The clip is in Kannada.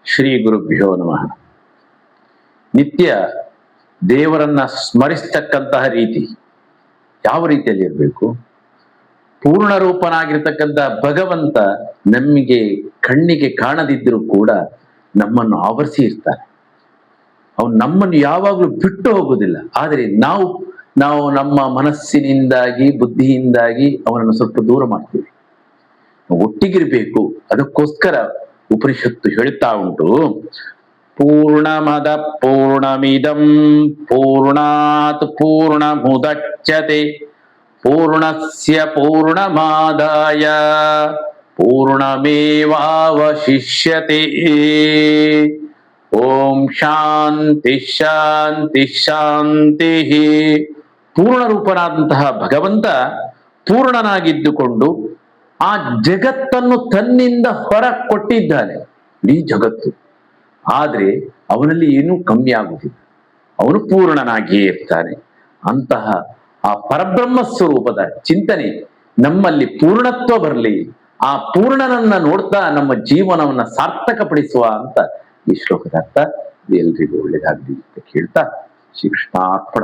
ಶ್ರೀ ಗುರುಭ್ಯೋ ನಮಃ. ನಿತ್ಯ ದೇವರನ್ನ ಸ್ಮರಿಸ್ತಕ್ಕಂತಹ ರೀತಿ ಯಾವ ರೀತಿಯಲ್ಲಿ ಇರಬೇಕು? ಪೂರ್ಣ ರೂಪನಾಗಿರ್ತಕ್ಕಂಥ ಭಗವಂತ ನಮಗೆ ಕಣ್ಣಿಗೆ ಕಾಣದಿದ್ದರೂ ಕೂಡ ನಮ್ಮನ್ನು ಆವರಿಸಿ ಇರ್ತಾನೆ. ಅವನು ನಮ್ಮನ್ನು ಯಾವಾಗಲೂ ಬಿಟ್ಟು ಹೋಗುವುದಿಲ್ಲ. ಆದರೆ ನಾವು ನಮ್ಮ ಮನಸ್ಸಿನಿಂದಾಗಿ ಬುದ್ಧಿಯಿಂದಾಗಿ ಅವನನ್ನು ಸ್ವಲ್ಪ ದೂರ ಮಾಡ್ತೀವಿ. ಒಟ್ಟಿಗಿರ್ಬೇಕು. ಅದಕ್ಕೋಸ್ಕರ ಉಪನಿಷತ್ತು ಹೇಳ್ತಾ ಉಂಟು, ಪೂರ್ಣಮದ ಪೂರ್ಣಮಿದಂ ಪೂರ್ಣಾತ್ ಪೂರ್ಣಮುದಚ್ಯತೆ ಪೂರ್ಣಸ್ಯ ಪೂರ್ಣಮಾದಾಯ ಪೂರ್ಣಮೇವಾವಶಿಷ್ಯತೆ. ಓಂ ಶಾಂತಿ ಶಾಂತಿ ಶಾಂತಿ. ಪೂರ್ಣ ರೂಪನಾದಂತಹ ಭಗವಂತ ಪೂರ್ಣನಾಗಿದ್ದುಕೊಂಡು ಆ ಜಗತ್ತನ್ನು ತನ್ನಿಂದ ಹೊರ ಕೊಟ್ಟಿದ್ದಾನೆ. ಈ ಜಗತ್ತು ಆದ್ರೆ ಅವನಲ್ಲಿ ಏನೂ ಕಮ್ಮಿ ಆಗುವುದಿಲ್ಲ. ಅವನು ಪೂರ್ಣನಾಗಿಯೇ ಇರ್ತಾನೆ. ಅಂತಹ ಆ ಪರಬ್ರಹ್ಮ ಸ್ವರೂಪದ ಚಿಂತನೆ ನಮ್ಮಲ್ಲಿ ಪೂರ್ಣತ್ವ ಬರಲಿ. ಆ ಪೂರ್ಣನನ್ನ ನೋಡ್ತಾ ನಮ್ಮ ಜೀವನವನ್ನ ಸಾರ್ಥಕಪಡಿಸುವ ಅಂತ ಈ ಶ್ಲೋಕದ ಅರ್ಥ. ಎಲ್ರಿಗೂ ಒಳ್ಳೇದಾಗ್ಲಿ ಅಂತ ಕೇಳ್ತಾ ಶ್ರೀಕೃಷ್ಣಾರ್ಪಣ.